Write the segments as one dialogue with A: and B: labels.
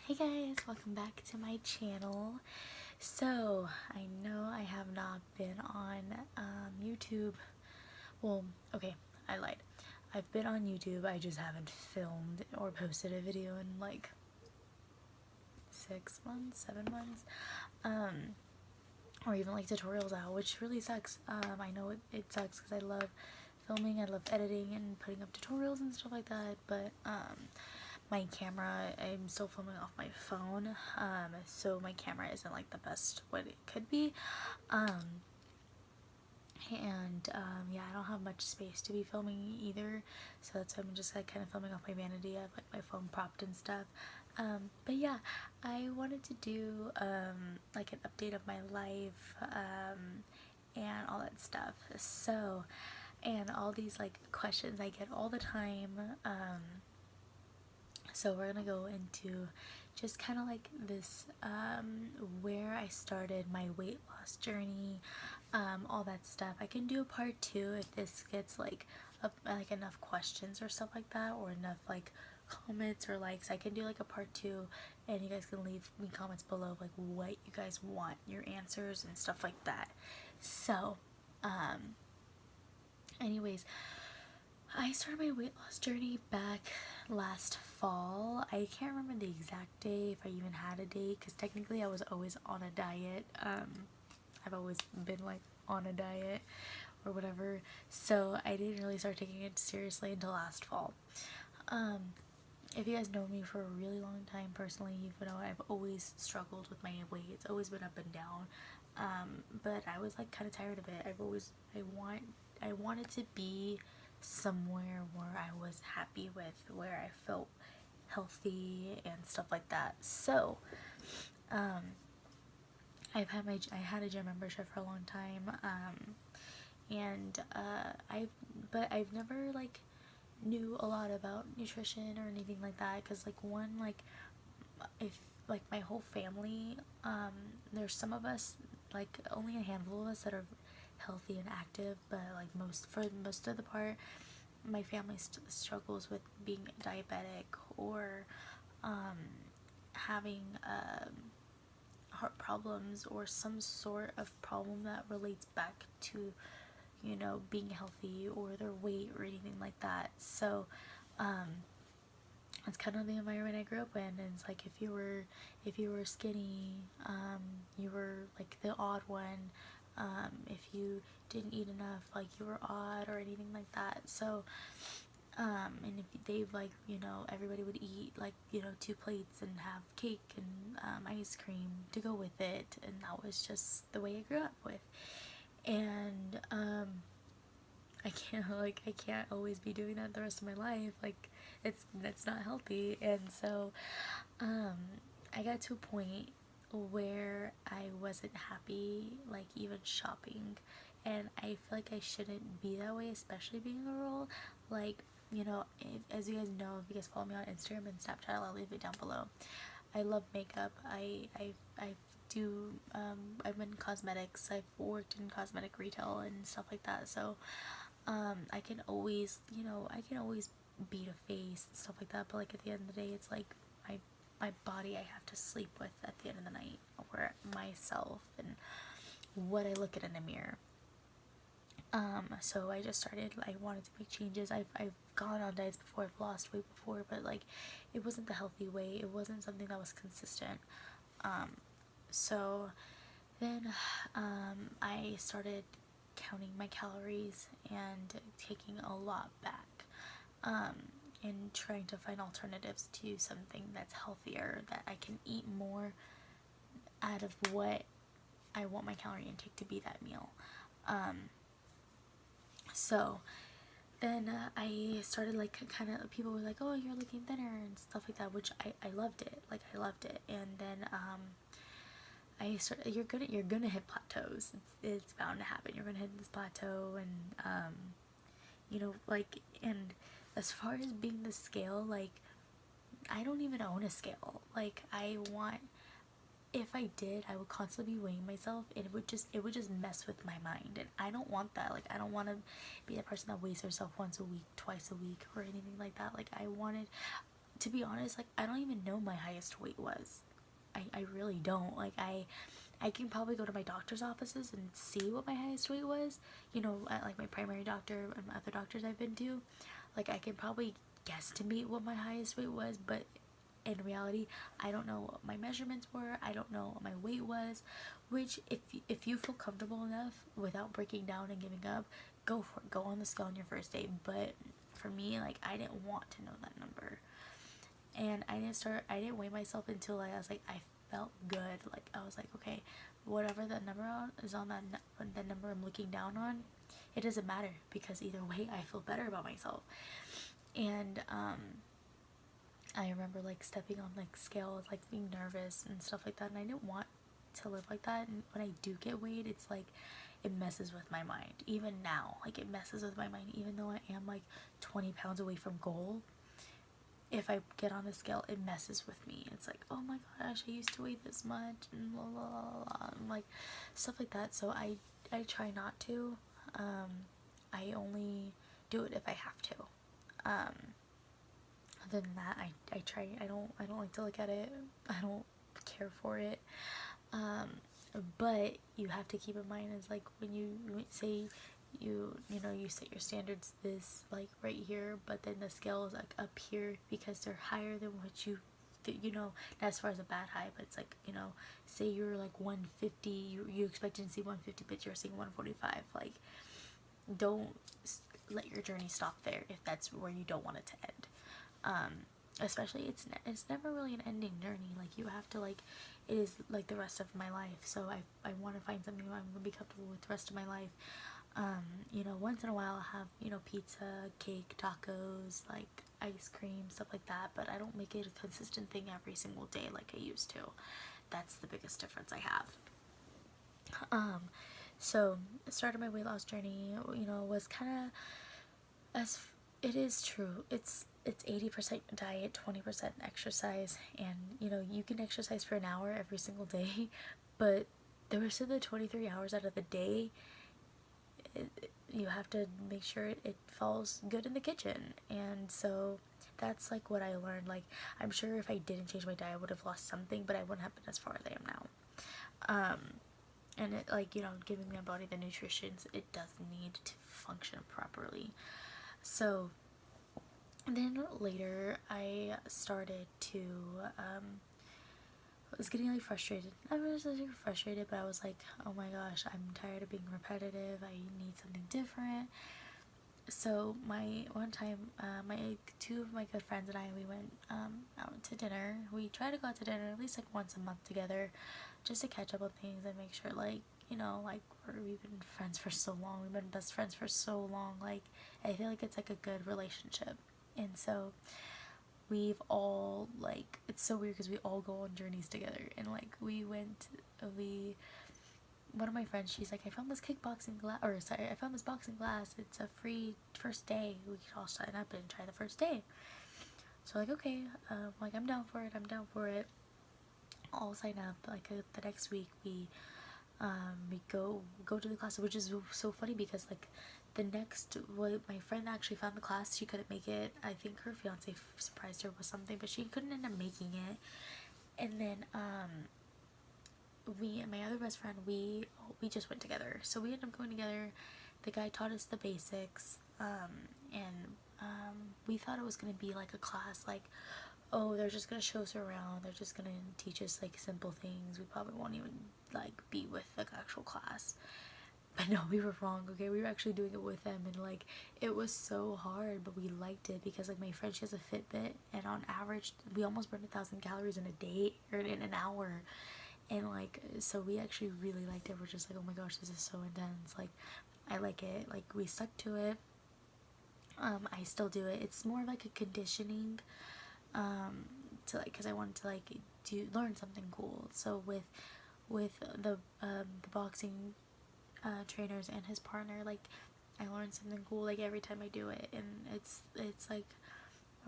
A: Hey guys, welcome back to my channel. So, I know I have not been on YouTube. Well, okay, I lied. I've been on YouTube, I just haven't filmed or posted a video in like 6 months, 7 months. Or even like tutorials out, which really sucks. I know it sucks because I love filming, I love editing and putting up tutorials and stuff like that, but my camera, I'm still filming off my phone, so my camera isn't like the best what it could be, yeah, I don't have much space to be filming either, so that's why I'm just like kind of filming off my vanity. I have like my phone propped and stuff, but yeah, I wanted to do like an update of my life, and all that stuff. So, and all these like questions I get all the time. So we're gonna go into just kind of like this, where I started my weight loss journey, all that stuff. I can do a part 2 if this gets like like enough questions or stuff like that, or enough like comments or likes. I can do like a part 2, and you guys can leave me comments below like what you guys want, your answers and stuff like that. So, anyways, I started my weight loss journey back last fall. I can't remember the exact day, if I even had a day, because technically I was always on a diet. I've always been like on a diet or whatever, so I didn't really start taking it seriously until last fall. If you guys know me for a really long time personally, you know I've always struggled with my weight. It's always been up and down, but I was like kind of tired of it. I wanted to be somewhere where I was happy with, where I felt healthy and stuff like that. So, I had a gym membership for a long time, and I've never like knew a lot about nutrition or anything like that, because like one, like if like my whole family, there's some of us, like only a handful of us that are healthy and active, but like for most of the part, my family struggles with being diabetic or having heart problems or some sort of problem that relates back to, you know, being healthy or their weight or anything like that. So it's kind of the environment I grew up in, and it's like if you were skinny, you were like the odd one. If you didn't eat enough, like you were odd or anything like that. So, and if they like, you know, everybody would eat like, you know, 2 plates and have cake and ice cream to go with it, and that was just the way I grew up with. And I can't always be doing that the rest of my life. Like it's not healthy. And so I got to a point where I wasn't happy like even shopping, and I feel like I shouldn't be that way, especially being a girl. Like, you know, as you guys know, if you guys follow me on Instagram and Snapchat, I'll leave it down below. I love makeup. I do, I'm in cosmetics. I've worked in cosmetic retail and stuff like that. So I can always, you know, I can always beat a face and stuff like that, but like at the end of the day, it's like my body I have to sleep with at the end of the night, or myself and what I look at in the mirror. So I just started, I wanted to make changes. I've gone on diets before, I've lost weight before, but like it wasn't the healthy way. It wasn't something that was consistent. So then I started counting my calories and taking a lot back, and trying to find alternatives to something that's healthier, that I can eat more out of what I want my calorie intake to be that meal. So then I started like kind of, people were like, oh, you're looking thinner and stuff like that, which I loved it. Like I loved it. And then you're gonna hit plateaus. It's bound to happen. You're gonna hit this plateau, and you know, like, and as far as being the scale, like I don't even own a scale. Like if I did, I would constantly be weighing myself, and it would just mess with my mind, and I don't want that. Like I don't want to be that person that weighs herself once a week, twice a week, or anything like that. Like I wanted, to be honest, like, I don't even know my highest weight was. I really don't. Like, I can probably go to my doctor's offices and see what my highest weight was. You know, at, like, my primary doctor and other doctors I've been to. Like, I can probably guesstimate what my highest weight was, but in reality, I don't know what my measurements were. I don't know what my weight was. Which, if you feel comfortable enough without breaking down and giving up, go for it. Go on the scale on your first day. But for me, like, I didn't want to know that number, and I didn't weigh myself until I was like, I felt good. Like, I was like, okay, whatever the number is on the number I'm looking down on, it doesn't matter, because either way I feel better about myself. And I remember like stepping on like scales, like being nervous and stuff like that, and I didn't want to live like that. And when I do get weighed, it's like it messes with my mind. Even now, like, it messes with my mind, even though I am like 20 pounds away from goal. If I get on the scale, it messes with me. It's like, oh my gosh, I used to weigh this much, and blah blah blah, blah. And like stuff like that. So I try not to. I only do it if I have to. Other than that, I try. I don't like to look at it. I don't care for it. But you have to keep in mind is like when you say you know you set your standards this like right here, but then the scale is like up here because they're higher than what you know, not as far as a bad high, but it's like, you know, say you're like 150, you expected to see 150, but you're seeing 145. Like, don't let your journey stop there if that's where you don't want it to end. Especially it's never really an ending journey. Like, you have to, like, it is like the rest of my life. So I want to find something I'm gonna be comfortable with the rest of my life. You know, once in a while I'll have, you know, pizza, cake, tacos, like ice cream, stuff like that, but I don't make it a consistent thing every single day like I used to. That's the biggest difference I have. So I started my weight loss journey, you know, was kind of, as it is true, it's 80% diet, 20% exercise, and you know, you can exercise for an hour every single day, but the rest of the 23 hours out of the day, you have to make sure it falls good in the kitchen. And so that's like what I learned. Like, I'm sure if I didn't change my diet, I would have lost something, but I wouldn't have been as far as I am now. And it, like, you know, giving my body the nutrition it does need to function properly. So then later I started to I was getting like frustrated. I was like frustrated, but I was like, oh my gosh, I'm tired of being repetitive. I need something different. So my one time, my two of my good friends and I, we went out to dinner. We try to go out to dinner at least like once a month together, just to catch up on things and make sure, like, you know, like, we've been friends for so long. We've been best friends for so long. Like, I feel like it's like a good relationship. And so we've all, like, it's so weird because we all go on journeys together. And like, we one of my friends, she's like, I found this kickboxing class, or sorry, I found this boxing class. It's a free first day. We could all sign up and try the first day. So like, okay, like, I'm down for it. I'm down for it. I'll sign up. Like, the next week we go to the class, which is so funny because like my friend actually found the class. She couldn't make it. I think her fiance surprised her with something, but she couldn't end up making it. And then we and my other best friend, we just went together. So we ended up going together. The guy taught us the basics, and we thought it was gonna be like a class, like, oh, they're just gonna show us around. They're just gonna teach us like simple things. We probably won't even like be with the actual class. But no, we were wrong. Okay, we were actually doing it with them, and like, it was so hard, but we liked it because like my friend, she has a Fitbit, and on average we almost burned 1,000 calories in a day or in an hour. And like, so we actually really liked it. We're just like, oh my gosh, this is so intense. Like, I like it. Like, we stuck to it. I still do it. It's more like a conditioning, to like, because I wanted to like learn something cool. So with the boxing trainers and his partner, like, I learned something cool like every time I do it. And it's like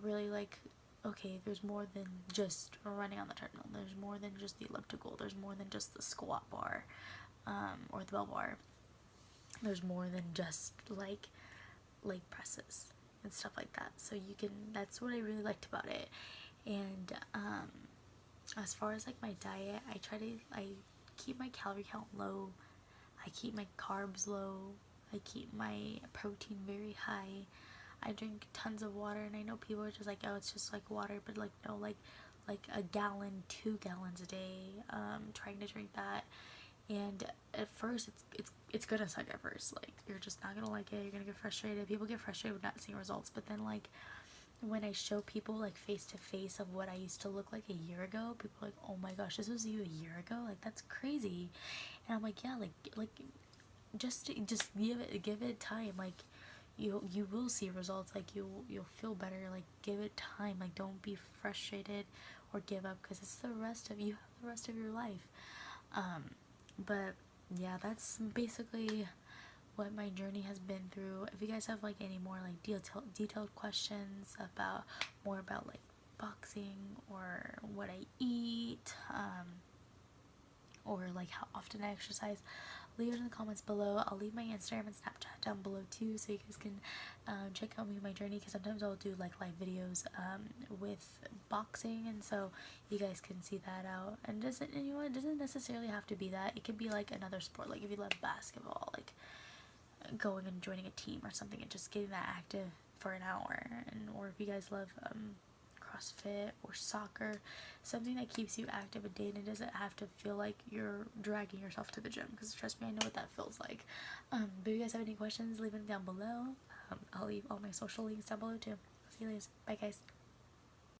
A: really like, okay, there's more than just running on the treadmill. There's more than just the elliptical. There's more than just the squat bar, or the bell bar. There's more than just like leg presses. and stuff like that. So you can, that's what I really liked about it. And as far as like my diet, I keep my calorie count low, I keep my carbs low, I keep my protein very high, I drink tons of water. And I know people are just like, oh, it's just like water, but like no, like a gallon, 2 gallons a day, trying to drink that. And at first it's gonna suck at first, like you're just not gonna like it, you're gonna get frustrated, people get frustrated with not seeing results. But then like when I show people like face to face of what I used to look like a year ago, people are like, oh my gosh, this was you a year ago, like that's crazy. And I'm like, yeah, like just give it time, like you will see results, like you'll feel better, like give it time, like don't be frustrated or give up, because it's the rest of you have the rest of your life. But yeah, that's basically what my journey has been through. If you guys have like any more like detailed questions about more about like boxing or what I eat, or like how often I exercise, leave it in the comments below. I'll leave my Instagram and Snapchat down below too, so you guys can check out me, my journey, because sometimes I'll do like live videos with boxing, and so you guys can see that out. And doesn't, you know, it doesn't necessarily have to be that. It could be like another sport, like if you love basketball, like going and joining a team or something and just getting that active for an hour. And or if you guys love CrossFit or soccer, something that keeps you active a day and it doesn't have to feel like you're dragging yourself to the gym, because trust me, I know what that feels like. But if you guys have any questions, leave them down below. I'll leave all my social links down below too. See you later. Bye guys.